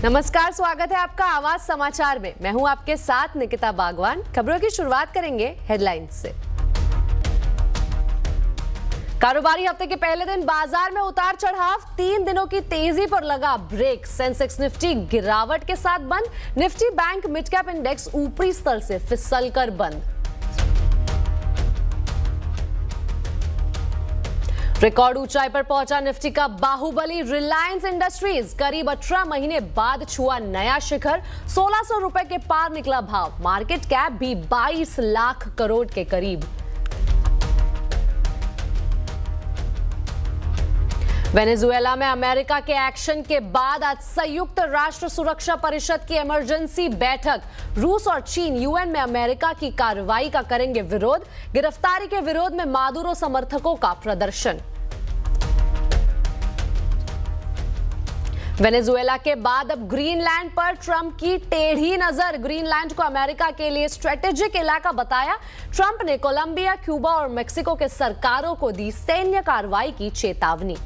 नमस्कार, स्वागत है आपका आवाज समाचार में। मैं हूं आपके साथ निकिता बागवान। खबरों की शुरुआत करेंगे हेडलाइंस से। कारोबारी हफ्ते के पहले दिन बाजार में उतार चढ़ाव, 3 दिनों की तेजी पर लगा ब्रेक। सेंसेक्स निफ्टी गिरावट के साथ बंद। Nifty bank mid cap index ऊपरी स्तर से फिसलकर बंद। रिकॉर्ड ऊंचाई पर पहुंचा निफ्टी का बाहुबली रिलायंस इंडस्ट्रीज, करीब 18 महीने बाद छुआ नया शिखर। 1600 रुपए के पार निकला भाव। मार्केट कैप भी 22 लाख करोड़ के करीब। वेनेजुएला में अमेरिका के एक्शन के बाद आज संयुक्त राष्ट्र सुरक्षा परिषद की इमरजेंसी बैठक। रूस और चीन यूएन में अमेरिका की कार्रवाई का करेंगे विरोध। गिरफ्तारी के विरोध में मादुरो समर्थकों का प्रदर्शन। वेनेजुएला के बाद अब ग्रीनलैंड पर ट्रंप की टेढ़ी नजर। ग्रीनलैंड को अमेरिका के लिए स्ट्रेटेजिक इलाका बताया। ट्रंप ने कोलंबिया, क्यूबा और मेक्सिको के सरकारों को दी सैन्य कार्रवाई की चेतावनी।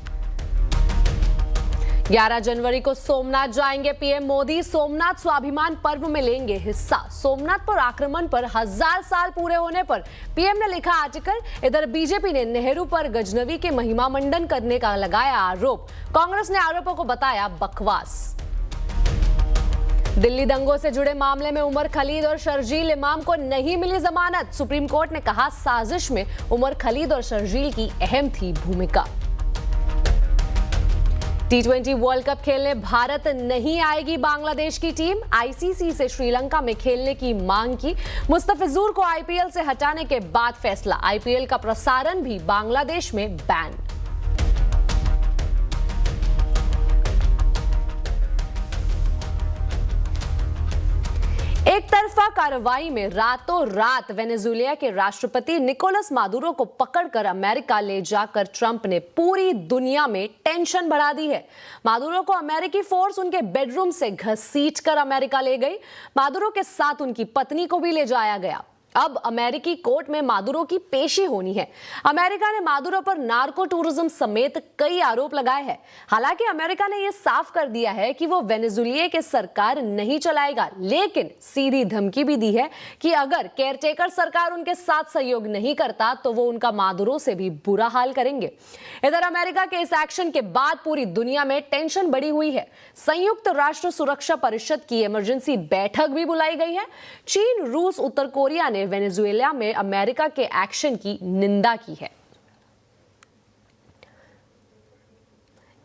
11 जनवरी को सोमनाथ जाएंगे पीएम मोदी। सोमनाथ स्वाभिमान पर्व में लेंगे हिस्सा। सोमनाथ पर आक्रमण पर 1000 साल पूरे होने पर पीएम ने लिखा आर्टिकल। इधर बीजेपी ने नेहरू पर गजनवी के महिमा मंडन करने का लगाया आरोप। कांग्रेस ने आरोपों को बताया बकवास। दिल्ली दंगों से जुड़े मामले में उमर खलीद और शर्जील इमाम को नहीं मिली जमानत। सुप्रीम कोर्ट ने कहा साजिश में उमर खलीद और शर्जील की अहम थी भूमिका। T20 वर्ल्ड कप खेलने भारत नहीं आएगी बांग्लादेश की टीम। आईसीसी से श्रीलंका में खेलने की मांग की। मुस्तफिजुर को आईपीएल से हटाने के बाद फैसला। आईपीएल का प्रसारण भी बांग्लादेश में बैन। एक तरफा कार्रवाई में रातों रात वेनेजुएला के राष्ट्रपति निकोलस मादुरो को पकड़कर अमेरिका ले जाकर ट्रंप ने पूरी दुनिया में टेंशन बढ़ा दी है। मादुरो को अमेरिकी फोर्स उनके बेडरूम से घसीटकर अमेरिका ले गई। मादुरो के साथ उनकी पत्नी को भी ले जाया गया। अब अमेरिकी कोर्ट में मादुरो की पेशी होनी है। अमेरिका ने मादुरो पर नार्को टूरिज्म समेत कई आरोप लगाए हैं। हालांकि अमेरिका ने यह साफ कर दिया है कि वो वेनेजुएला के सरकार नहीं चलाएगा, लेकिन सीधी धमकी भी दी है कि अगर केयरटेकर सरकार उनके साथ सहयोग नहीं करता तो वो उनका मादुरो से भी बुरा हाल करेंगे। इधर अमेरिका के इस एक्शन के बाद पूरी दुनिया में टेंशन बढ़ी हुई है। संयुक्त राष्ट्र सुरक्षा परिषद की इमरजेंसी बैठक भी बुलाई गई है। चीन, रूस, उत्तर कोरिया ने वेनेजुएला में अमेरिका के एक्शन की निंदा की है।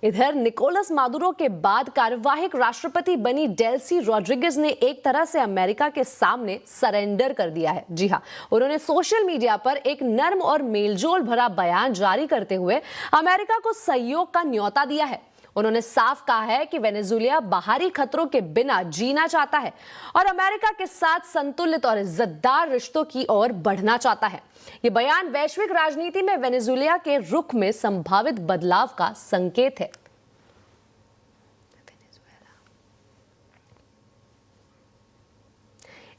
इधर निकोलस मादुरो के बाद कार्यवाहक राष्ट्रपति बनी डेल्सी रोड्रिगेज ने एक तरह से अमेरिका के सामने सरेंडर कर दिया है। जी हां, उन्होंने सोशल मीडिया पर एक नर्म और मेलजोल भरा बयान जारी करते हुए अमेरिका को सहयोग का न्योता दिया है। उन्होंने साफ कहा है कि वेनेजुएला बाहरी खतरों के बिना जीना चाहता है और अमेरिका के साथ संतुलित और इज्जतदार रिश्तों की ओर बढ़ना चाहता है। यह बयान वैश्विक राजनीति में वेनेजुएला के रुख में संभावित बदलाव का संकेत है।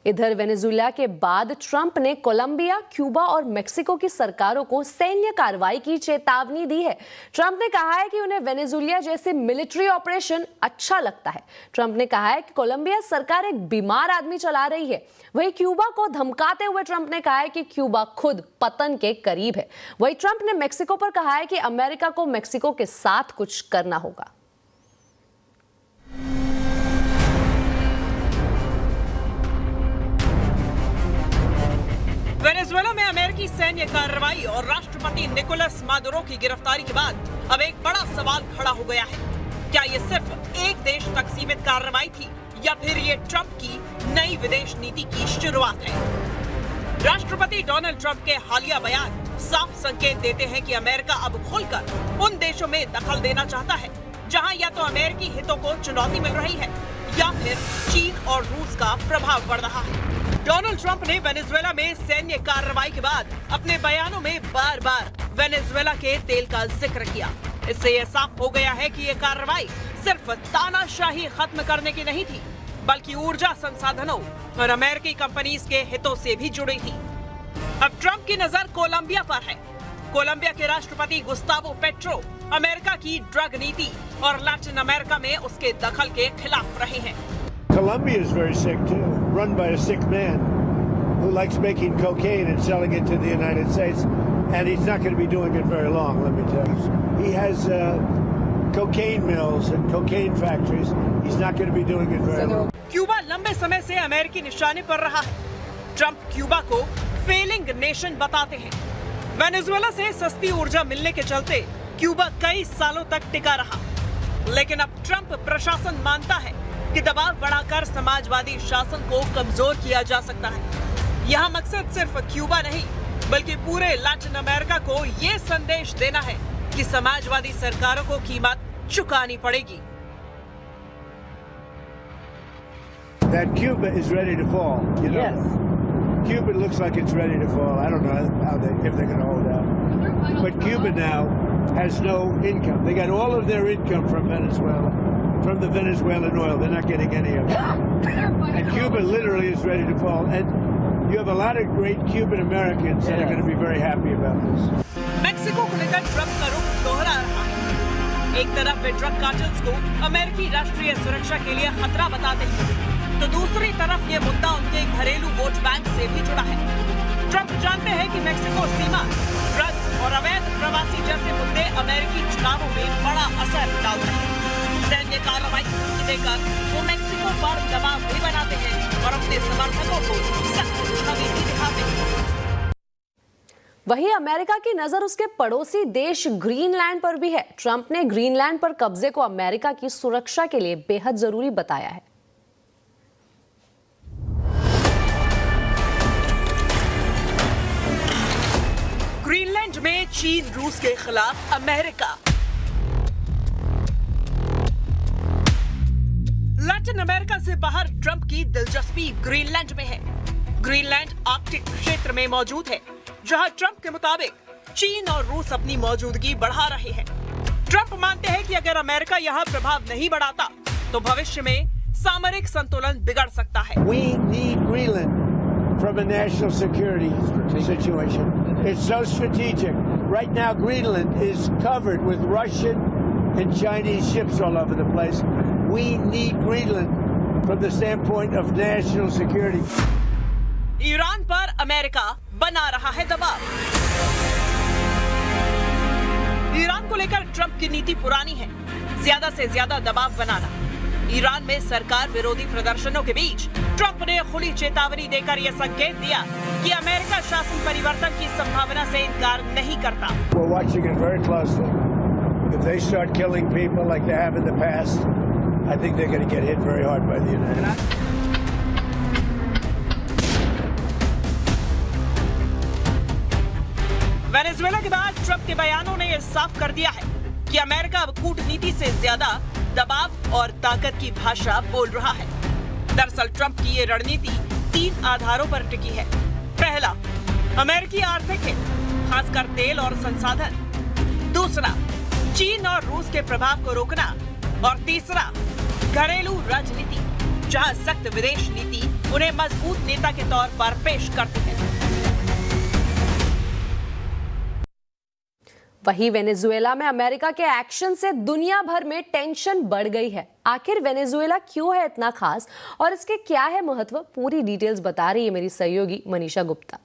इधर वेनेजुएला के बाद ट्रंप ने कोलंबिया, क्यूबा और मेक्सिको की सरकारों को सैन्य कार्रवाई की चेतावनी दी है। ट्रंप ने कहा है कि उन्हें वेनेजुएला जैसे मिलिट्री ऑपरेशन अच्छा लगता है। ट्रंप ने कहा है कि कोलंबिया सरकार एक बीमार आदमी चला रही है। वहीं क्यूबा को धमकाते हुए ट्रंप ने कहा है कि क्यूबा खुद पतन के करीब है। वहीं ट्रंप ने मेक्सिको पर कहा है कि अमेरिका को मेक्सिको के साथ कुछ करना होगा। वेनेजुएला में अमेरिकी सैन्य कार्रवाई और राष्ट्रपति निकोलस मादुरो की गिरफ्तारी के बाद अब एक बड़ा सवाल खड़ा हो गया है। क्या ये सिर्फ एक देश तक सीमित कार्रवाई थी या फिर ये ट्रंप की नई विदेश नीति की शुरुआत है? राष्ट्रपति डोनाल्ड ट्रंप के हालिया बयान साफ संकेत देते हैं कि अमेरिका अब खुलकर उन देशों में दखल देना चाहता है जहां या तो अमेरिकी हितों को चुनौती मिल रही है या फिर चीन और रूस का प्रभाव बढ़ रहा है। डोनाल्ड ट्रंप ने वेनेजुएला में सैन्य कार्रवाई के बाद अपने बयानों में बार बार वेनेजुएला के तेल का जिक्र किया। इससे यह साफ हो गया है कि यह कार्रवाई सिर्फ तानाशाही खत्म करने की नहीं थी, बल्कि ऊर्जा संसाधनों और अमेरिकी कंपनीज के हितों से भी जुड़ी थी। अब ट्रंप की नजर कोलंबिया पर है। कोलंबिया के राष्ट्रपति गुस्तावो पेट्रो अमेरिका की ड्रग नीति और लैटिन अमेरिका में उसके दखल के खिलाफ रहे हैं। Colombia is very sick too, run by a sick man who likes making cocaine and selling it to the United States, and he's not going to be doing it very long, let me tell you. He has cocaine mills and cocaine factories. He's not going to be doing it very long. Cuba लंबे समय से अमेरिकी निशाने पर रहा है। Trump Cuba को Fehling nation बताते हैं। वेनेजुएला से सस्ती ऊर्जा मिलने के चलते क्यूबा कई सालों तक टिका रहा, लेकिन अब ट्रंप प्रशासन मानता है कि दबाव बढ़ाकर समाजवादी शासन को कमजोर किया जा सकता है। यहाँ मकसद सिर्फ क्यूबा नहीं बल्कि पूरे लैटिन अमेरिका को ये संदेश देना है कि समाजवादी सरकारों को कीमत चुकानी पड़ेगी। That Cuba is ready to fall. You know? Yes. Cuba looks like it's ready to fall. I don't know if they're going to hold out. But Cuba now has no income. They got all of their income from Venezuela, from the Venezuelan oil. They're not getting any of it. And Cuba literally is ready to fall. And you have a lot of great Cuban Americans that are going to be very happy about this. Mexico को लेकर Trump का रुख दोहरा रहा है। एक तरफ वे drug cartels को अमेरिकी राष्ट्रीय सुरक्षा के लिए खतरा बताते हैं, तो दूसरी तरफ ये मुद्दा उनके घरेलू वोट बैंक से भी जुड़ा है। ट्रंप जानते हैं कि मेक्सिको सीमा, ड्रग्स और अवैध प्रवासी जैसे मुद्दे अमेरिकी चुनावों में बड़ा असर डालते हैं। सैन्य कार्रवाई देकर वो मेक्सिको पर दबाव भी बनाते हैं और अपने समर्थकों को सख्त छवि भी दिखाते हैं। वहीं अमेरिका की नजर उसके पड़ोसी देश ग्रीनलैंड पर भी है। ट्रंप ने ग्रीनलैंड पर कब्जे को अमेरिका की सुरक्षा के लिए बेहद जरूरी बताया है। ग्रीनलैंड में चीन रूस के खिलाफ अमेरिका। लैटिन अमेरिका से बाहर ट्रंप की दिलचस्पी ग्रीनलैंड में है। ग्रीनलैंड आर्कटिक क्षेत्र में मौजूद है, जहां ट्रंप के मुताबिक चीन और रूस अपनी मौजूदगी बढ़ा रहे हैं। ट्रंप मानते हैं कि अगर अमेरिका यहां प्रभाव नहीं बढ़ाता तो भविष्य में सामरिक संतुलन बिगड़ सकता है। We need Greenland from a national security situation. It's so strategic. Right now, Greenland is covered with Russian and Chinese ships all over the place. We need Greenland from the standpoint of national security. Iran पर America बना रहा है दबाव। Iran को लेकर Trump की नीति पुरानी है, ज्यादा से ज्यादा दबाव बनाना। ईरान में सरकार विरोधी प्रदर्शनों के बीच ट्रंप ने खुली चेतावनी देकर यह संकेत दिया कि अमेरिका शासन परिवर्तन की संभावना से इनकार नहीं करता। We're watching it very closely. If they start killing people like they have in the past, I think they're going to get hit very hard by the United States. Venezuela के बाद ट्रंप के बयानों ने यह साफ कर दिया है कि अमेरिका अब कूटनीति से ज्यादा दबाव और ताकत की भाषा बोल रहा है। दरअसल ट्रंप की ये रणनीति 3 आधारों पर टिकी है। पहला, अमेरिकी आर्थिक हित, खासकर तेल और संसाधन। दूसरा, चीन और रूस के प्रभाव को रोकना। और तीसरा, घरेलू राजनीति, जहां सख्त विदेश नीति उन्हें मजबूत नेता के तौर पर पेश करती है। वहीं वेनेजुएला में अमेरिका के एक्शन से दुनिया भर में टेंशन बढ़ गई है। आखिर वेनेजुएला क्यों है इतना खास और इसके क्या है महत्व, पूरी डिटेल्स बता रही है मेरी सहयोगी मनीषा गुप्ता।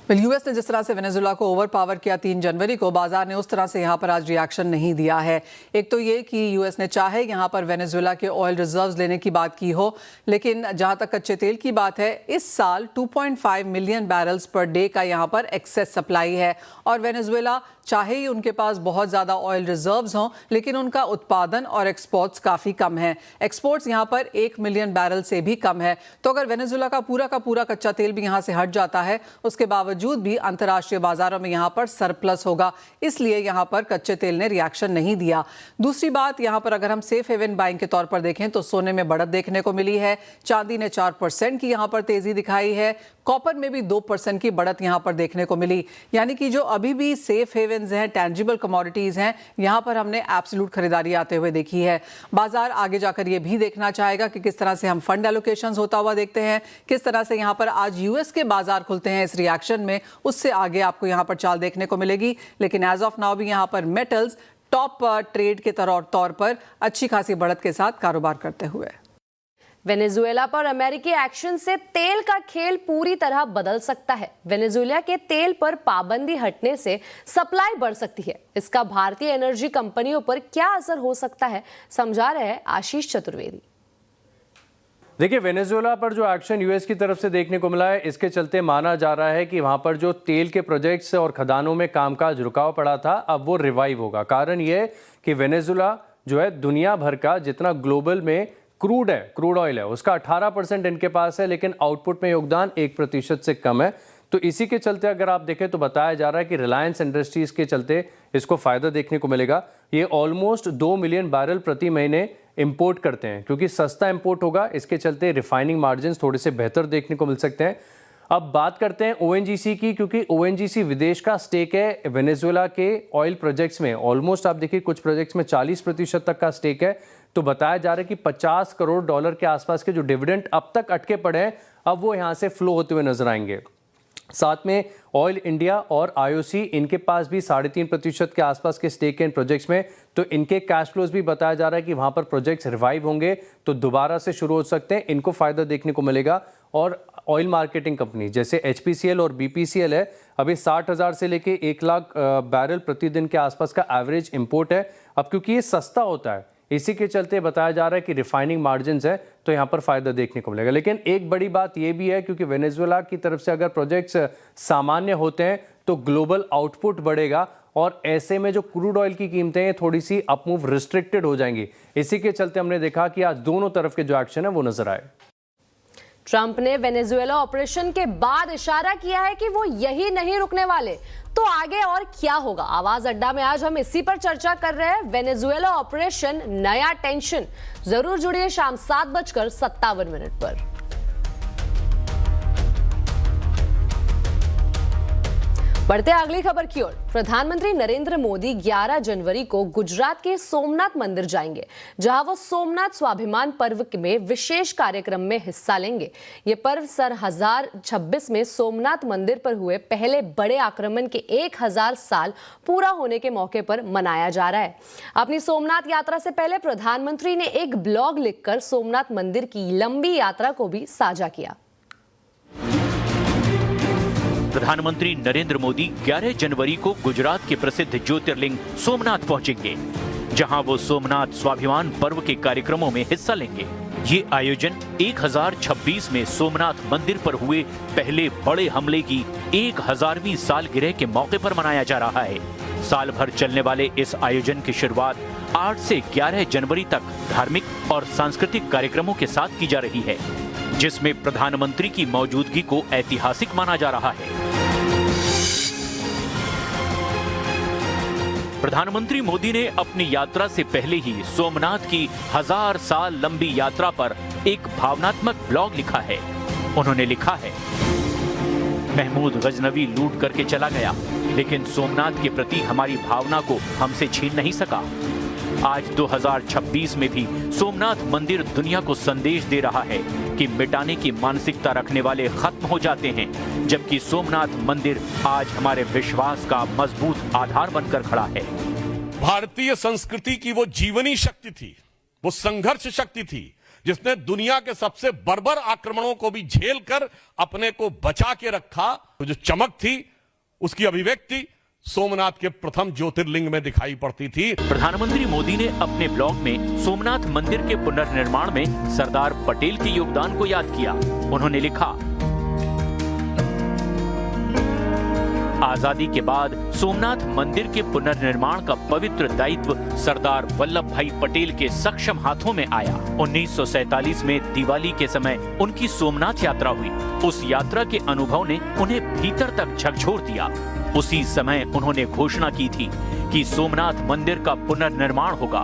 यूएस ने जिस तरह से वेनेजुएला को ओवर पावर किया 3 जनवरी को, बाजार ने उस तरह से यहाँ पर आज रिएक्शन नहीं दिया है। एक तो ये कि यूएस ने चाहे यहाँ पर वेनेजुएला के ऑयल रिजर्व्स लेने की बात की हो, लेकिन जहाँ तक कच्चे तेल की बात है, इस साल 2.5 मिलियन बैरल्स पर डे का यहाँ पर एक्सेस सप्लाई है। और वेनेजुएला चाहे ही उनके पास बहुत ज़्यादा ऑयल रिजर्व्स हों, लेकिन उनका उत्पादन और एक्सपोर्ट्स काफ़ी कम है। एक्सपोर्ट्स यहाँ पर 1 मिलियन बैरल से भी कम है। तो अगर वेनेजुएला का पूरा कच्चा तेल भी यहाँ से हट जाता है, उसके बावजूद भी अंतर्राष्ट्रीय बाजारों में यहाँ पर सरप्लस होगा, इसलिए यहाँ पर कच्चे तेल ने रिएक्शन नहीं दिया। दूसरी बात, यहाँ पर अगर हम सेफ हेवन बाइंग के तौर पर देखें तो सोने में बढ़त देखने को मिली है। चांदी ने 4% की यहाँ पर तेजी दिखाई है। कॉपर में भी 2% की बढ़त यहाँ पर देखने को मिली। यानी कि जो अभी भी सेफ हेवन्स हैं, टेंजिबल कमोडिटीज हैं, यहाँ पर हमने एब्सोल्यूट खरीदारी आते हुए देखी है। बाजार आगे जाकर ये भी देखना चाहेगा कि किस तरह से हम फंड एलोकेशंस होता हुआ देखते हैं, किस तरह से यहाँ पर आज यूएस के बाजार खुलते हैं इस रिएक्शन में उससे आगे आपको यहाँ पर चाल देखने को मिलेगी। लेकिन एज ऑफ नाउ भी यहाँ पर मेटल्स टॉप ट्रेड के तौर पर अच्छी खासी बढ़त के साथ कारोबार करते हुए। वेनेजुएला पर अमेरिकी एक्शन से तेल का खेल पूरी तरह बदल सकता है। वेनेजुएला के तेल पर पाबंदी हटने से सप्लाई बढ़ सकती है। इसका भारतीय एनर्जी कंपनियों पर क्या असर हो सकता है, समझा रहे हैं आशीष चतुर्वेदी। देखिए, वेनेजुएला पर जो एक्शन यूएस की तरफ से देखने को मिला है, इसके चलते माना जा रहा है कि वहां पर जो तेल के प्रोजेक्ट्स और खदानों में कामकाज रुकाव पड़ा था, अब वो रिवाइव होगा। कारण ये कि वेनेजुएला जो है दुनिया भर का जितना ग्लोबल में क्रूड ऑयल है उसका 18% इनके पास है, लेकिन आउटपुट में योगदान 1% से कम है। तो इसी के चलते अगर आप देखें तो बताया जा रहा है कि रिलायंस इंडस्ट्रीज के चलते इसको फायदा देखने को मिलेगा। ये ऑलमोस्ट 2 मिलियन बैरल प्रति महीने इंपोर्ट करते हैं, क्योंकि सस्ता इंपोर्ट होगा, इसके चलते रिफाइनिंग मार्जिन थोड़े से बेहतर देखने को मिल सकते हैं। अब बात करते हैं ओएनजीसी की, क्योंकि ओएनजीसी विदेश का स्टेक है वेनेजुएला के ऑयल प्रोजेक्ट्स में। ऑलमोस्ट आप देखिए कुछ प्रोजेक्ट्स में 40% तक का स्टेक है। तो बताया जा रहा है कि $50 करोड़ के आसपास के जो डिविडेंड अब तक अटके पड़े हैं, अब वो यहाँ से फ्लो होते हुए नजर आएंगे। साथ में ऑयल इंडिया और आईओसी, इनके पास भी 3.5% के आसपास के स्टेक है इन प्रोजेक्ट्स में। तो इनके कैश फ्लोज भी बताया जा रहा है कि वहां पर प्रोजेक्ट्स रिवाइव होंगे तो दोबारा से शुरू हो सकते हैं, इनको फायदा देखने को मिलेगा। और ऑयल मार्केटिंग कंपनी जैसे एचपीसीएल और बीपीसीएल है, अभी 60,000 से लेके 1 लाख बैरल प्रतिदिन के आसपास का एवरेज इंपोर्ट है। अब क्योंकि ये सस्ता होता है, इसी के चलते बताया जा रहा है कि रिफाइनिंग मार्जिन्स है, तो यहाँ पर फायदा देखने को मिलेगा। लेकिन एक बड़ी बात यह भी है, क्योंकि वेनेजुएला की तरफ से अगर प्रोजेक्ट्स सामान्य होते हैं तो ग्लोबल आउटपुट बढ़ेगा, और ऐसे में जो क्रूड ऑयल की कीमतें हैं थोड़ी सी अपमूव रिस्ट्रिक्टेड हो जाएंगी। इसी के चलते हमने देखा कि आज दोनों तरफ के जो एक्शन है वो नजर आए। ट्रंप ने वेनेजुएला ऑपरेशन के बाद इशारा किया है कि वो यही नहीं रुकने वाले, तो आगे और क्या होगा। आवाज अड्डा में आज हम इसी पर चर्चा कर रहे हैं। वेनेजुएला ऑपरेशन नया टेंशन। जरूर जुड़िए शाम 7:57 पर। बढ़ते अगली खबर की ओर। प्रधानमंत्री नरेंद्र मोदी 11 जनवरी को गुजरात के सोमनाथ मंदिर जाएंगे, जहां वो सोमनाथ स्वाभिमान पर्व में विशेष कार्यक्रम में हिस्सा लेंगे। ये पर्व सन 1026 में सोमनाथ मंदिर पर हुए पहले बड़े आक्रमण के 1000 साल पूरा होने के मौके पर मनाया जा रहा है। अपनी सोमनाथ यात्रा से पहले प्रधानमंत्री ने एक ब्लॉग लिखकर सोमनाथ मंदिर की लंबी यात्रा को भी साझा किया। प्रधानमंत्री नरेंद्र मोदी 11 जनवरी को गुजरात के प्रसिद्ध ज्योतिर्लिंग सोमनाथ पहुंचेंगे, जहां वो सोमनाथ स्वाभिमान पर्व के कार्यक्रमों में हिस्सा लेंगे। ये आयोजन 1026 में सोमनाथ मंदिर पर हुए पहले बड़े हमले की 1000वीं सालगिरह के मौके पर मनाया जा रहा है। साल भर चलने वाले इस आयोजन की शुरुआत 8 से 11 जनवरी तक धार्मिक और सांस्कृतिक कार्यक्रमों के साथ की जा रही है, जिसमें प्रधानमंत्री की मौजूदगी को ऐतिहासिक माना जा रहा है। प्रधानमंत्री मोदी ने अपनी यात्रा से पहले ही सोमनाथ की 1000 साल लंबी यात्रा पर एक भावनात्मक ब्लॉग लिखा है। उन्होंने लिखा है, महमूद गजनवी लूट करके चला गया, लेकिन सोमनाथ के प्रति हमारी भावना को हमसे छीन नहीं सका। आज 2026 में भी सोमनाथ मंदिर दुनिया को संदेश दे रहा है कि मिटाने की मानसिकता रखने वाले खत्म हो जाते हैं, जबकि सोमनाथ मंदिर आज हमारे विश्वास का मजबूत आधार बनकर खड़ा है। भारतीय संस्कृति की वो जीवनी शक्ति थी, वो संघर्ष शक्ति थी, जिसने दुनिया के सबसे बर्बर आक्रमणों को भी झेल कर अपने को बचा के रखा। तो जो चमक थी उसकी अभिव्यक्ति सोमनाथ के प्रथम ज्योतिर्लिंग में दिखाई पड़ती थी। प्रधानमंत्री मोदी ने अपने ब्लॉग में सोमनाथ मंदिर के पुनर्निर्माण में सरदार पटेल के योगदान को याद किया। उन्होंने लिखा, आजादी के बाद सोमनाथ मंदिर के पुनर्निर्माण का पवित्र दायित्व सरदार वल्लभ भाई पटेल के सक्षम हाथों में आया। 1947 में दिवाली के समय उनकी सोमनाथ यात्रा हुई। उस यात्रा के अनुभव ने उन्हें भीतर तक झकझोर दिया। उसी समय उन्होंने घोषणा की थी कि सोमनाथ मंदिर का पुनर्निर्माण होगा।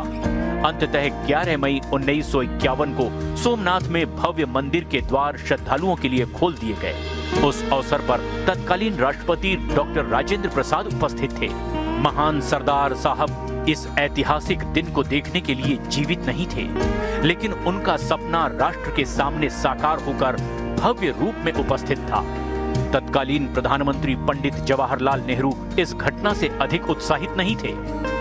अंततः 11 मई 1951 को सोमनाथ में भव्य मंदिर के द्वार श्रद्धालुओं के लिए खोल दिए गए। उस अवसर पर तत्कालीन राष्ट्रपति डॉक्टर राजेंद्र प्रसाद उपस्थित थे। महान सरदार साहब इस ऐतिहासिक दिन को देखने के लिए जीवित नहीं थे, लेकिन उनका सपना राष्ट्र के सामने साकार होकर भव्य रूप में उपस्थित था। तत्कालीन प्रधानमंत्री पंडित जवाहरलाल नेहरू इस घटना से अधिक उत्साहित नहीं थे।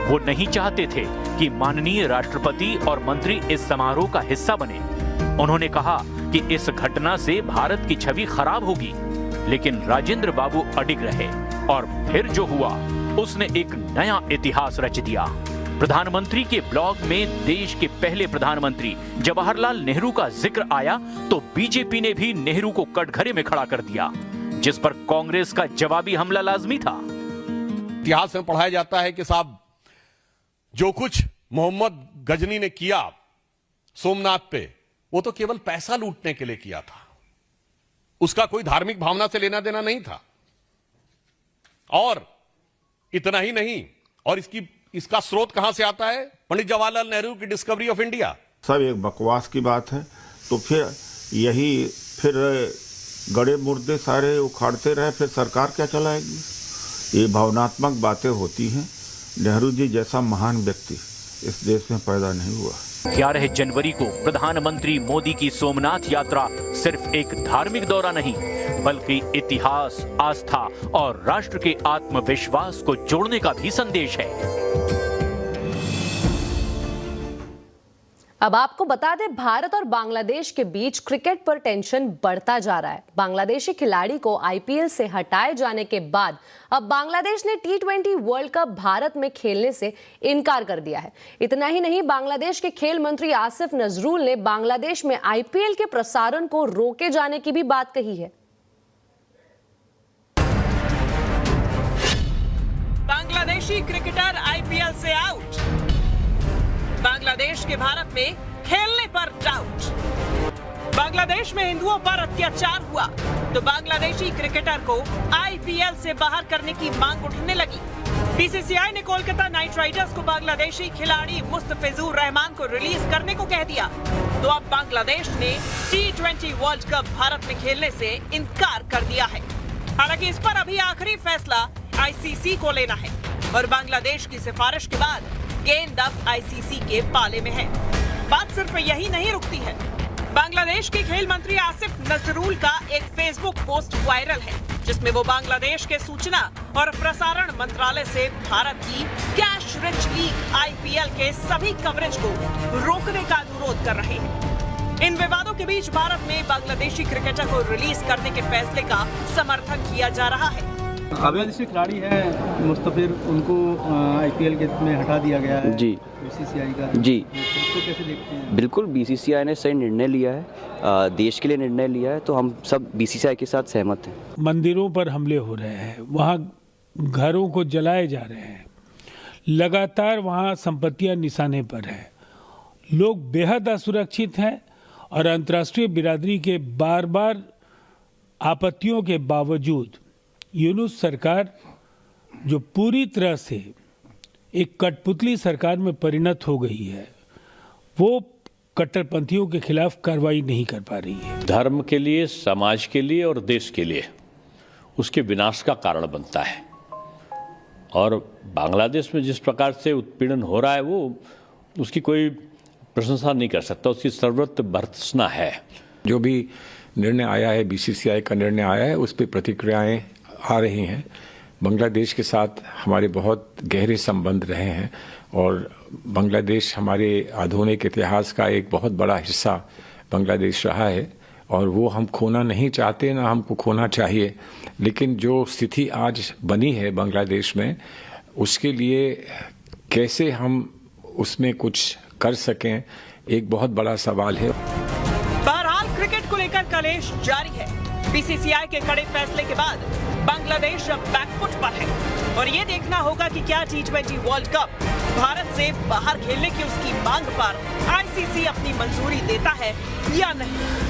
वो नहीं चाहते थे कि माननीय राष्ट्रपति और मंत्री इस समारोह का हिस्सा बने। उन्होंने कहा कि इस घटना से भारत की छवि खराब होगी, लेकिन राजेंद्र बाबू अडिग रहे और फिर जो हुआ उसने एक नया इतिहास रच दिया। प्रधानमंत्री के ब्लॉग में देश के पहले प्रधानमंत्री जवाहरलाल नेहरू का जिक्र आया तो बीजेपी ने भी नेहरू को कटघरे में खड़ा कर दिया, जिस पर कांग्रेस का जवाबी हमला लाजमी था। इतिहास में पढ़ाया जाता है कि साहब जो कुछ मोहम्मद गजनी ने किया सोमनाथ पे, वो तो केवल पैसा लूटने के लिए किया था, उसका कोई धार्मिक भावना से लेना देना नहीं था। और इतना ही नहीं, और इसका स्रोत कहां से आता है? पंडित जवाहरलाल नेहरू की डिस्कवरी ऑफ इंडिया। सब एक बकवास की बात है। तो फिर गड़े मुर्दे सारे उखाड़ते रहे, फिर सरकार क्या चलाएगी? ये भावनात्मक बातें होती हैं। नेहरू जी जैसा महान व्यक्ति इस देश में पैदा नहीं हुआ। 11 जनवरी को प्रधानमंत्री मोदी की सोमनाथ यात्रा सिर्फ एक धार्मिक दौरा नहीं, बल्कि इतिहास, आस्था और राष्ट्र के आत्मविश्वास को जोड़ने का भी संदेश है। अब आपको बता दें, भारत और बांग्लादेश के बीच क्रिकेट पर टेंशन बढ़ता जा रहा है। बांग्लादेशी खिलाड़ी को आईपीएल से हटाए जाने के बाद अब बांग्लादेश ने T20 वर्ल्ड कप भारत में खेलने से इनकार कर दिया है। इतना ही नहीं, बांग्लादेश के खेल मंत्री आसिफ नजरुल ने बांग्लादेश में आईपीएल के प्रसारण को रोके जाने की भी बात कही है। बांग्लादेशी क्रिकेटर आईपीएल से आउट। बांग्लादेश के भारत में खेलने पर डाउट। बांग्लादेश में हिंदुओं पर अत्याचार हुआ तो बांग्लादेशी क्रिकेटर को आईपीएल से बाहर करने की मांग उठने लगी। बीसीसीआई ने कोलकाता नाइट राइडर्स को बांग्लादेशी खिलाड़ी मुस्तफिजुर रहमान को रिलीज करने को कह दिया, तो अब बांग्लादेश ने T20 वर्ल्ड कप भारत में खेलने से इनकार कर दिया है। हालांकि इस पर अभी आखिरी फैसला आईसीसी को लेना है और बांग्लादेश की सिफारिश के बाद गेंद अब आईसीसी के पाले में है। बात सिर्फ यही नहीं रुकती है। बांग्लादेश के खेल मंत्री आसिफ नजरुल का एक फेसबुक पोस्ट वायरल है, जिसमें वो बांग्लादेश के सूचना और प्रसारण मंत्रालय से भारत की कैश रिच लीग आईपीएल के सभी कवरेज को रोकने का अनुरोध कर रहे हैं। इन विवादों के बीच भारत में बांग्लादेशी क्रिकेटर को रिलीज करने के फैसले का समर्थन किया जा रहा है। बांग्लादेशी खिलाड़ी हैं मुस्तफिर, उनको आईपीएल में हटा दिया गया है जी बीसीसीआई का। जी, इसको कैसे देखते हैं? बिल्कुल, बीसीसीआई ने सही निर्णय लिया है, देश के लिए निर्णय लिया है, तो हम सब बीसीसीआई के साथ सहमत हैं। मंदिरों पर हमले हो रहे हैं, वहाँ घरों को जलाए जा रहे हैं, लगातार वहाँ संपत्तियाँ निशाने पर हैं, लोग बेहद असुरक्षित हैं और अंतर्राष्ट्रीय बिरादरी के बार बार आपत्तियों के बावजूद यूनुस सरकार, जो पूरी तरह से एक कठपुतली सरकार में परिणत हो गई है, वो कट्टरपंथियों के खिलाफ कार्रवाई नहीं कर पा रही है। धर्म के लिए, समाज के लिए और देश के लिए उसके विनाश का कारण बनता है। और बांग्लादेश में जिस प्रकार से उत्पीड़न हो रहा है, वो उसकी कोई प्रशंसा नहीं कर सकता, उसकी सर्वत्र भर्त्सना है। जो भी निर्णय आया है, बीसीसीआई का निर्णय आया है, उस पर प्रतिक्रियाएं आ रही हैं। बांग्लादेश के साथ हमारे बहुत गहरे संबंध रहे हैं और बांग्लादेश हमारे आधुनिक इतिहास का एक बहुत बड़ा हिस्सा बांग्लादेश रहा है और वो हम खोना नहीं चाहते, ना हमको खोना चाहिए। लेकिन जो स्थिति आज बनी है बांग्लादेश में, उसके लिए कैसे हम उसमें कुछ कर सकें, एक बहुत बड़ा सवाल है। बहरहाल क्रिकेट को लेकर कलेश जारी है। बीसीसीआई के कड़े फैसले के बाद बांग्लादेश अब बैकफुट पर है और ये देखना होगा कि क्या T20 वर्ल्ड कप भारत से बाहर खेलने की उसकी मांग पर आईसीसी अपनी मंजूरी देता है या नहीं।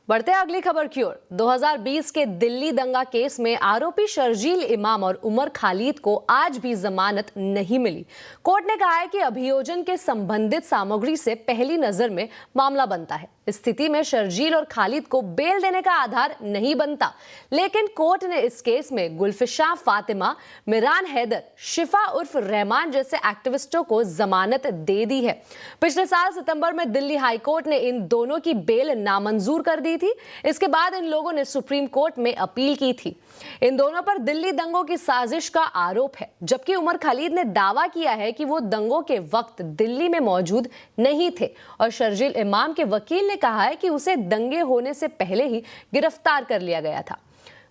बढ़ते अगली खबर की ओर। 2020 के दिल्ली दंगा केस में आरोपी शर्जील इमाम और उमर खालिद को आज भी जमानत नहीं मिली। कोर्ट ने कहा है कि अभियोजन के संबंधित सामग्री से पहली नजर में मामला बनता है। इस स्थिति में शर्जील और खालिद को बेल देने का आधार नहीं बनता, लेकिन कोर्ट ने इस केस में गुलफिशा फातिमा, मिरान हैदर, शिफा उर्फ रहमान जैसे एक्टिविस्टों को जमानत दे दी है। पिछले साल सितंबर में दिल्ली हाई कोर्ट ने इन दोनों की बेल नामंजूर कर दी थी। इसके बाद इन लोगों ने सुप्रीम कोर्ट में अपील की थी। इन दोनों पर दिल्ली दंगों की साजिश का आरोप है, जबकि उमर खालिद ने दावा किया है कि वो दंगों के वक्त दिल्ली में मौजूद नहीं थे और शर्जील इमाम के वकील ने कहा है कि उसे दंगे होने से पहले ही गिरफ्तार कर लिया गया था।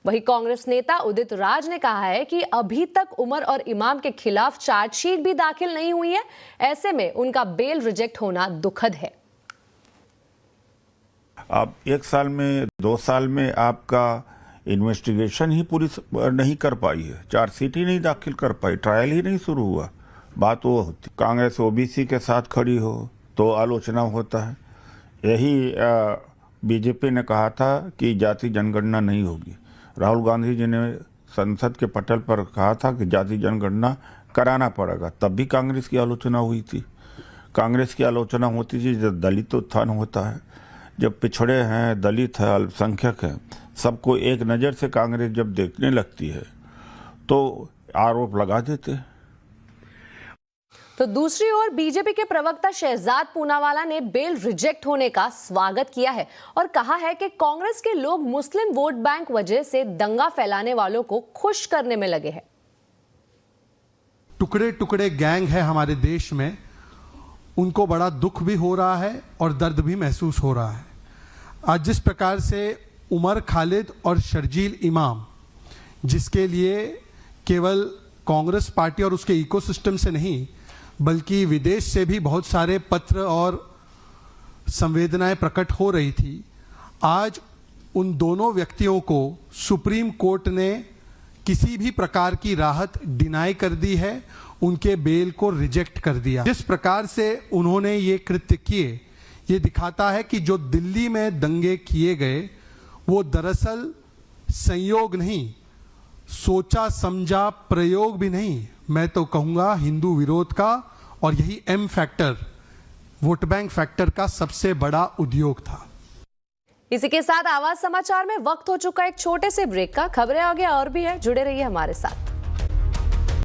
वहीं कांग्रेस नेता उदित राज ने कहा है कि अभी तक उमर और इमाम के खिलाफ चार्जशीट भी दाखिल नहीं हुई है। ऐसे में उनका बेल रिजेक्ट होना दुखद है। अब 1 साल में 2 साल में आपका इन्वेस्टिगेशन ही पूरी नहीं कर पाई है, चार्जशीट ही नहीं दाखिल कर पाई, ट्रायल ही नहीं शुरू हुआ। बात वो होती, कांग्रेस ओबीसी के साथ खड़ी हो तो आलोचना होता है। यही बीजेपी ने कहा था कि जाति जनगणना नहीं होगी। राहुल गांधी जी ने संसद के पटल पर कहा था कि जाति जनगणना कराना पड़ेगा, तब भी कांग्रेस की आलोचना हुई थी। कांग्रेस की आलोचना होती थी जब दलित उत्थान होता है, जब पिछड़े हैं, दलित है, अल्पसंख्यक हैं, सबको एक नज़र से कांग्रेस जब देखने लगती है तो आरोप लगा देते हैं। तो दूसरी ओर बीजेपी के प्रवक्ता शहजाद पूनावाला ने बेल रिजेक्ट होने का स्वागत किया है और कहा है कि कांग्रेस के लोग मुस्लिम वोट बैंक वजह से दंगा फैलाने वालों को खुश करने में लगे हैं। टुकड़े टुकड़े गैंग है हमारे देश में, उनको बड़ा दुख भी हो रहा है और दर्द भी महसूस हो रहा है। आज जिस प्रकार से उमर खालिद और शर्जील इमाम, जिसके लिए केवल कांग्रेस पार्टी और उसके इकोसिस्टम से नहीं बल्कि विदेश से भी बहुत सारे पत्र और संवेदनाएं प्रकट हो रही थी, आज उन दोनों व्यक्तियों को सुप्रीम कोर्ट ने किसी भी प्रकार की राहत डिनाई कर दी है, उनके बेल को रिजेक्ट कर दिया। जिस प्रकार से उन्होंने ये कृत्य किए, ये दिखाता है कि जो दिल्ली में दंगे किए गए वो दरअसल संयोग नहीं, सोचा समझा प्रयोग भी नहीं, मैं तो कहूँगा हिंदू विरोध का और यही M factor, vote bank factor का सबसे बड़ा उद्योग था। इसी के साथ आवाज समाचार में वक्त हो चुका एक छोटे से ब्रेक का। खबरें आगे और भी है, जुड़े रहिए हमारे साथ।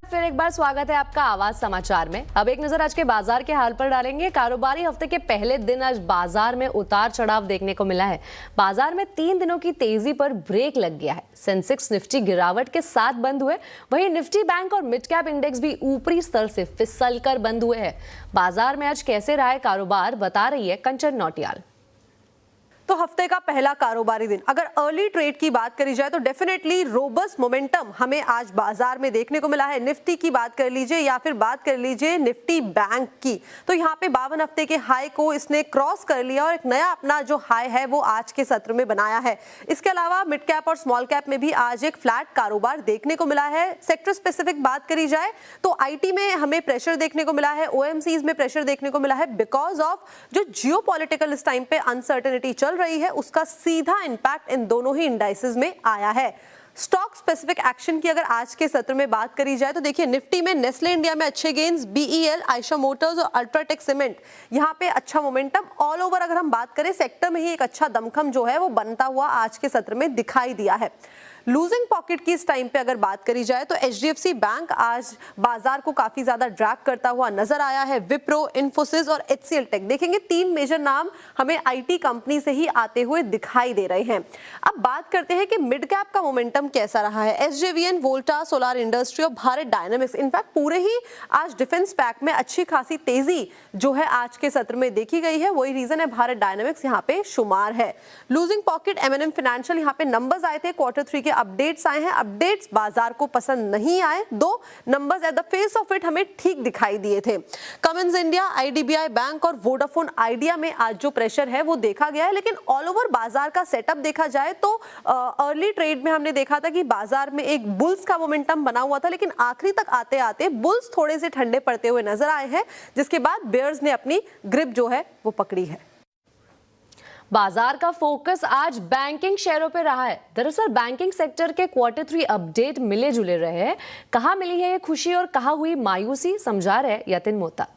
फिर एक बार स्वागत है आपका आवाज समाचार में। अब एक नजर आज के बाजार के हाल पर डालेंगे। कारोबारी हफ्ते के पहले दिन आज बाजार में उतार चढ़ाव देखने को मिला है। बाजार में 3 दिनों की तेजी पर ब्रेक लग गया है। सेंसेक्स निफ्टी गिरावट के साथ बंद हुए, वहीं निफ्टी बैंक और मिड कैप इंडेक्स भी ऊपरी स्तर से फिसलकर बंद हुए हैं। बाजार में आज कैसे रहा है कारोबार, बता रही है कंचन नौटियाल। तो हफ्ते का पहला कारोबारी दिन अगर अर्ली ट्रेड की बात करी जाए तो डेफिनेटली रोबस्ट मोमेंटम हमें आज बाजार में देखने को मिला है। निफ्टी की बात कर लीजिए या फिर बात कर लीजिए निफ्टी बैंक की, तो यहाँ पे 52 हफ्ते के हाई को इसने क्रॉस कर लिया और एक नया अपना जो हाई है वो आज के सत्र में बनाया है। इसके अलावा मिड कैप और स्मॉल कैप में भी आज एक फ्लैट कारोबार देखने को मिला है। सेक्टर स्पेसिफिक बात करी जाए तो आईटी में हमें प्रेशर देखने को मिला है, ओएमसीज में प्रेशर देखने को मिला है बिकॉज ऑफ जो जियोपॉलिटिकल इस टाइम पे अनसर्टेनिटी चल रही है, उसका सीधा इंपैक्ट इन दोनों ही इंडाइसेस में आया है। स्टॉक स्पेसिफिक एक्शन की अगर आज के सत्र में बात करी जाए तो देखिए निफ्टी में नेस्ले इंडिया में अच्छे गेन्स, बीईएल, आयशा मोटर्स और अल्ट्राटेक सीमेंट यहाँ पे अच्छा मोमेंटम। ऑल ओवर अगर हम बात करें सेक्टर में ही एक अच्छा दमखम जो है वो बनता हुआ आज के सत्र में दिखाई दिया है। लूजिंग पॉकेट की इस टाइम पे अगर बात करी जाए तो एचडीएफसी बैंक आज बाजार को काफी ज्यादा ड्रैग करता हुआ नजर आया है। विप्रो, इन्फोसिस और एचसीएल टेक, देखेंगे 3 मेजर नाम हमें आईटी कंपनी से ही आते हुए दिखाई दे रहे हैं। अब बात करते हैं कि मिड कैप का मोमेंटम कैसा रहा है। एसजेवीएन, वोल्टा, सोलार इंडस्ट्री और भारत डायनामिक्स, इनफैक्ट पूरे ही आज डिफेंस पैक में अच्छी खासी तेजी जो है आज के सत्र में देखी गई है। वही रीजन है भारत डायनामिक्स यहाँ पे शुमार है। लूजिंग पॉकेट एमएनएम फाइनेंशियल, यहाँ पे नंबर्स आए थे, Q3 के अपडेट्स आए हैं। अपडेट्स बाजार को पसंद नहीं आए, दो numbers at the face of it हमें ठीक दिखाई दिए थे। कमिंस इंडिया, आईडीबीआई बैंक और वोडाफोन आइडिया में आज जो प्रेशर है वो देखा गया है। लेकिन ऑल ओवर बाजार का सेटअप देखा जाए तो अर्ली ट्रेड में हमने देखा था कि बाजार में एक बुल्स का मोमेंटम बना हुआ था, लेकिन आखिरी तक आते आते बुल्स थोड़े से ठंडे पड़ते हुए नजर आए हैं, जिसके बाद बेयर्स ने अपनी ग्रिप जो है वो पकड़ी है। बाजार का फोकस आज बैंकिंग शेयरों पे रहा है। दरअसल बैंकिंग सेक्टर के Q3 अपडेट मिले जुले रहे हैं। कहां मिली है ये खुशी और कहां हुई मायूसी, समझा रहे यतिन मोहता।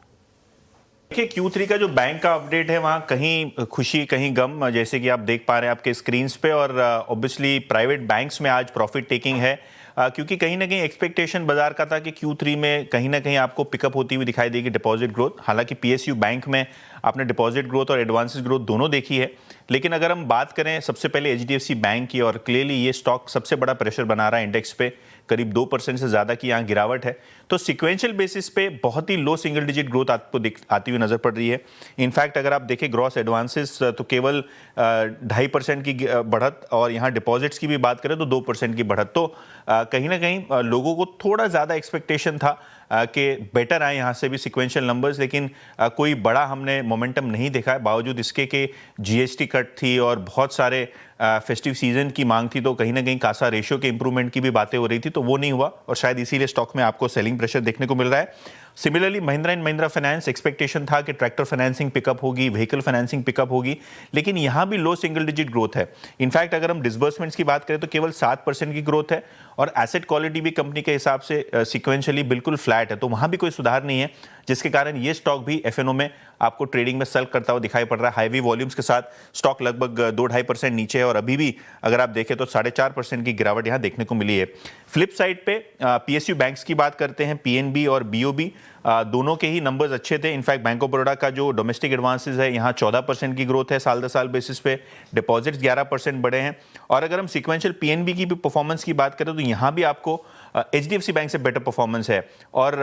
देखिए Q3 का जो बैंक का अपडेट है वहाँ कहीं खुशी कहीं गम, जैसे कि आप देख पा रहे हैं आपके स्क्रीन्स पे। और ऑब्वियसली प्राइवेट बैंक्स में आज प्रॉफिट टेकिंग है, क्योंकि कहीं ना कहीं एक्सपेक्टेशन बाजार का था कि Q3 में कहीं ना कहीं आपको पिकअप होती हुई दिखाई देगी डिपॉजिट ग्रोथ। हालांकि PSU बैंक में आपने डिपॉजिट ग्रोथ और एडवांसेस ग्रोथ दोनों देखी है, लेकिन अगर हम बात करें सबसे पहले HDFC बैंक की, और क्लियरली ये स्टॉक सबसे बड़ा प्रेशर बना रहा है इंडेक्स पे, करीब 2% से ज़्यादा की यहाँ गिरावट है। तो सिक्वेंशियल बेसिस पे बहुत ही लो सिंगल डिजिट ग्रोथ आपको आती हुई नजर पड़ रही है। इनफैक्ट अगर आप देखें ग्रॉस एडवांसेस तो केवल 2.5% की बढ़त, और यहाँ डिपॉजिट्स की भी बात करें तो 2% की बढ़त। तो कहीं ना कहीं लोगों को थोड़ा ज़्यादा एक्सपेक्टेशन था कि बेटर आए यहाँ से भी सिक्वेंशियल नंबर्स, लेकिन कोई बड़ा हमने मोमेंटम नहीं देखा है, बावजूद इसके कि GST कट थी और बहुत सारे फेस्टिव सीजन की मांग थी। तो कहीं ना कहीं कासा रेशियो के इंप्रूवमेंट की भी बातें हो रही थी, तो वो नहीं हुआ, और शायद इसीलिए स्टॉक में आपको सेलिंग प्रेशर देखने को मिल रहा है। Similarly Mahindra and Mahindra finance, expectation था कि ट्रैक्टर फाइनेंसिंग पिकअप होगी, व्हीकल फाइनेंसिंग पिकअप होगी, लेकिन यहाँ भी लो सिंगल डिजिट ग्रोथ है। इनफैक्ट अगर हम डिसबर्समेंट्स की बात करें तो केवल 7% की ग्रोथ है, और एसेट क्वालिटी भी कंपनी के हिसाब से सिक्वेंशियली बिल्कुल फ्लैट है, तो वहाँ भी कोई सुधार नहीं है, जिसके कारण ये स्टॉक भी FNO में आपको ट्रेडिंग में सेल करता हुआ दिखाई पड़ रहा है। हाईवी वॉल्यूम्स के साथ स्टॉक लगभग 2-2.5% नीचे है, और अभी भी अगर आप देखें तो 4.5% की गिरावट यहाँ देखने को मिली है। फ्लिप साइड पे PSU बैंक्स की बात करते हैं, PNB और BOB दोनों के ही नंबर्स अच्छे थे। इनफैक्ट बैंक ऑफ बड़ौदा का जो डोमेस्टिक एडवांसेस है यहाँ 14% की ग्रोथ है साल दर साल बेसिस पे, डिपॉजिट्स 11% बढ़े हैं। और अगर हम सिक्वेंशियल PNB की भी परफॉर्मेंस की बात करें तो यहाँ भी आपको HDFC बैंक से बेटर परफॉर्मेंस है। और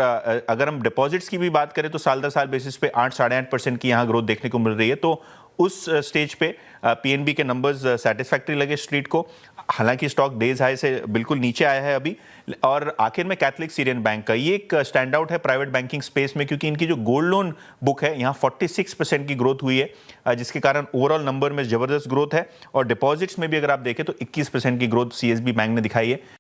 अगर हम डिपॉजिट्स की भी बात करें तो साल दर साल बेसिस पे 8-8.5% की यहाँ ग्रोथ देखने को मिल रही है। तो उस स्टेज पे PNB के नंबर्स सेटिस्फैक्टरी लगे स्ट्रीट को। हालांकि स्टॉक डेज हाई से बिल्कुल नीचे आया है अभी। और आखिर में कैथलिक सीरियन बैंक का ये एक स्टैंड आउट है प्राइवेट बैंकिंग स्पेस में, क्योंकि इनकी जो गोल्ड लोन बुक है यहाँ 46% की ग्रोथ हुई है, जिसके कारण ओवरऑल नंबर में जबरदस्त ग्रोथ है। और डिपॉजिट्स में भी अगर आप देखें तो 21% की ग्रोथ CSB बैंक ने दिखाई है।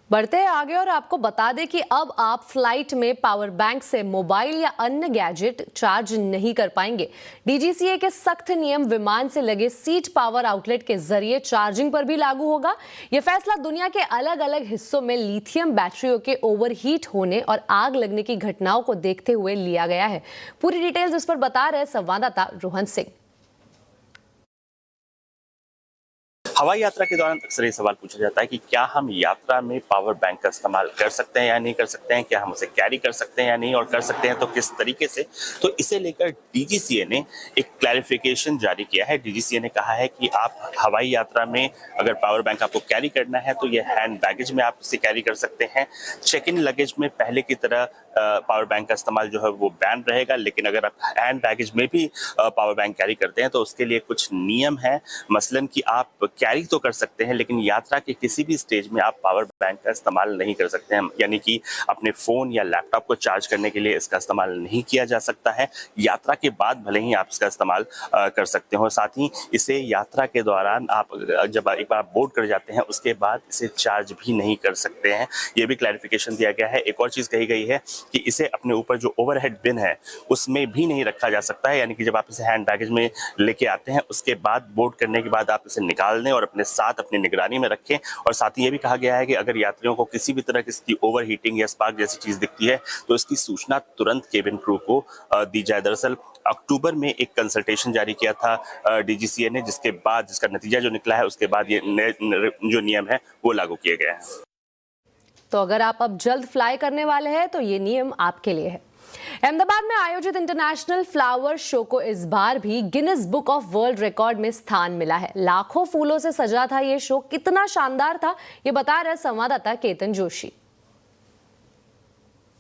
बढ़ते हैं आगे और आपको बता दें कि अब आप फ्लाइट में पावर बैंक से मोबाइल या अन्य गैजेट चार्ज नहीं कर पाएंगे। DGCA के सख्त नियम विमान से लगे सीट पावर आउटलेट के जरिए चार्जिंग पर भी लागू होगा। यह फैसला दुनिया के अलग अलग हिस्सों में लिथियम बैटरियों के ओवरहीट होने और आग लगने की घटनाओं को देखते हुए लिया गया है। पूरी डिटेल्स इस पर बता रहे संवाददाता रोहन सिंह। हवाई यात्रा के दौरान अक्सर ये सवाल पूछा जाता है कि क्या हम यात्रा में पावर बैंक का इस्तेमाल कर सकते हैं या नहीं कर सकते हैं, क्या हम उसे कैरी कर सकते हैं या नहीं, और कर सकते हैं तो किस तरीके से। तो इसे लेकर DGCA ने एक क्लैरिफिकेशन जारी किया है। DGCA ने कहा है कि आप हवाई यात्रा में अगर पावर बैंक आपको कैरी करना है तो ये हैंड बैगेज में आप इसे कैरी कर सकते हैं। चेक इन लगेज में पहले की तरह पावर बैंक का इस्तेमाल जो है वो बैन रहेगा, लेकिन अगर आप हैंड बैगेज में भी पावर बैंक कैरी करते हैं तो उसके लिए कुछ नियम है। मसलन कि आप कैरी तो कर सकते हैं, लेकिन यात्रा के किसी भी स्टेज में आप पावर बैंक का इस्तेमाल नहीं कर सकते हैं, यानी कि अपने फोन या लैपटॉप को चार्ज करने के लिए इसका इस्तेमाल नहीं किया जा सकता है। यात्रा के बाद भले ही आप इसका इस्तेमाल कर सकते हो, साथ ही इसे यात्रा के दौरान आप जब एक बार बोर्ड कर जाते हैं उसके बाद इसे चार्ज भी नहीं कर सकते हैं। ये भी क्लैरिफिकेशन दिया गया है। एक और चीज कही गई है कि इसे अपने ऊपर जो ओवरहेड बिन है उसमें भी नहीं रखा जा सकता है, यानी कि जब आप इसे हैंड बैगेज में लेके आते हैं उसके बाद बोर्ड करने के बाद आप इसे निकाल दें और अपने साथ अपनी निगरानी में रखें। और साथ ही ये भी कहा गया है कि अगर यात्रियों को किसी भी तरह की ओवरहीटिंग या स्पार्क जैसी चीज दिखती है तो इसकी सूचना तुरंत केबिन क्रू को दी जाए। दरअसल अक्टूबर में एक कंसल्टेशन जारी किया था DGCA ने, जिसके बाद जिसका नतीजा जो निकला है उसके बाद ये जो नियम है वो लागू किए गए हैं। तो अगर आप अब जल्द फ्लाई करने वाले हैं तो ये नियम आपके लिए है। अहमदाबाद में आयोजित इंटरनेशनल फ्लावर शो को इस बार भी Guinness book of world record में स्थान मिला है। लाखों फूलों से सजा था ये शो। कितना शानदार था ये बता रहे संवाददाता केतन जोशी।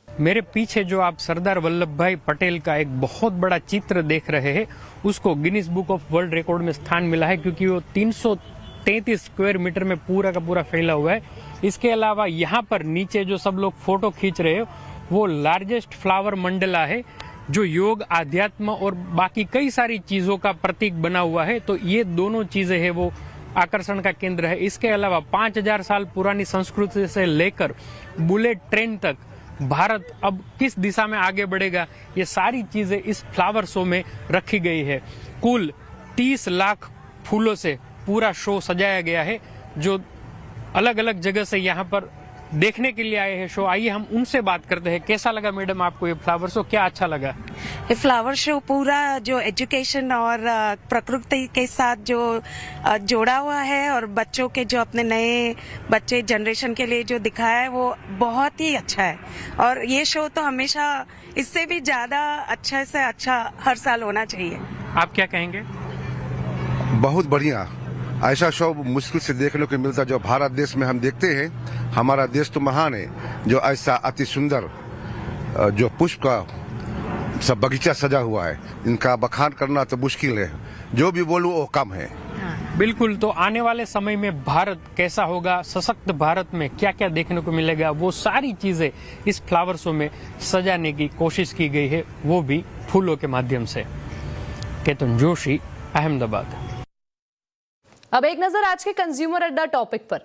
मेरे पीछे जो आप सरदार वल्लभ भाई पटेल का एक बहुत बड़ा चित्र देख रहे हैं उसको Guinness book of world record में स्थान मिला है, क्योंकि वो 333 स्क्वायर मीटर में पूरा का पूरा फैला हुआ है। इसके अलावा यहाँ पर नीचे जो सब लोग फोटो खींच रहे हैं वो लार्जेस्ट फ्लावर मंडला है जो योग, आध्यात्म और बाकी कई सारी चीजों का प्रतीक बना हुआ है। तो ये दोनों चीजें हैं वो आकर्षण का केंद्र है। इसके अलावा 5000 साल पुरानी संस्कृति से लेकर बुलेट ट्रेन तक भारत अब किस दिशा में आगे बढ़ेगा, ये सारी चीजें इस फ्लावर शो में रखी गई है। कुल 30 लाख फूलों से पूरा शो सजाया गया है, जो अलग अलग जगह से यहाँ पर देखने के लिए आए हैं शो। आइए हम उनसे बात करते हैं। कैसा लगा मैडम आपको ये फ्लावर शो, क्या अच्छा लगा? ये फ्लावर शो पूरा जो एजुकेशन और प्रकृति के साथ जो जोड़ा हुआ है और बच्चों के जो अपने नए बच्चे जनरेशन के लिए जो दिखाया है वो बहुत ही अच्छा है। और ये शो तो हमेशा इससे भी ज्यादा अच्छा से अच्छा हर साल होना चाहिए। आप क्या कहेंगे? बहुत बढ़िया, ऐसा शो मुश्किल से देखने को मिलता जो भारत देश में हम देखते हैं। हमारा देश तो महान है, जो ऐसा अति सुंदर जो पुष्प का सब बगीचा सजा हुआ है, इनका बखान करना तो मुश्किल है, जो भी बोलूं वो कम है। बिल्कुल। तो आने वाले समय में भारत कैसा होगा, सशक्त भारत में क्या क्या देखने को मिलेगा, वो सारी चीजें इस फ्लावर शो में सजाने की कोशिश की गई है, वो भी फूलों के माध्यम से। केतन जोशी, अहमदाबाद। अब एक नजर आज के कंज्यूमर अड्डा टॉपिक पर।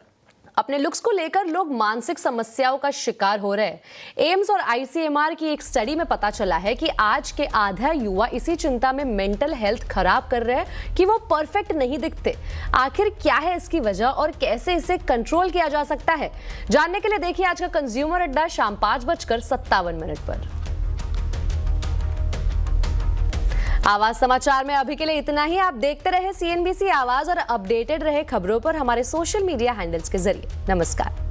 अपने लुक्स को लेकर लोग मानसिक समस्याओं का शिकार हो रहे हैं। एम्स और आईसीएमआर की एक स्टडी में पता चला है कि आज के आधा युवा इसी चिंता में मेंटल हेल्थ खराब कर रहे हैं कि वो परफेक्ट नहीं दिखते। आखिर क्या है इसकी वजह और कैसे इसे कंट्रोल किया जा सकता है, जानने के लिए देखिए आज का कंज्यूमर अड्डा शाम 5:57 पर। आवाज समाचार में अभी के लिए इतना ही। आप देखते रहे CNBC आवाज और अपडेटेड रहे खबरों पर हमारे सोशल मीडिया हैंडल्स के जरिए। नमस्कार।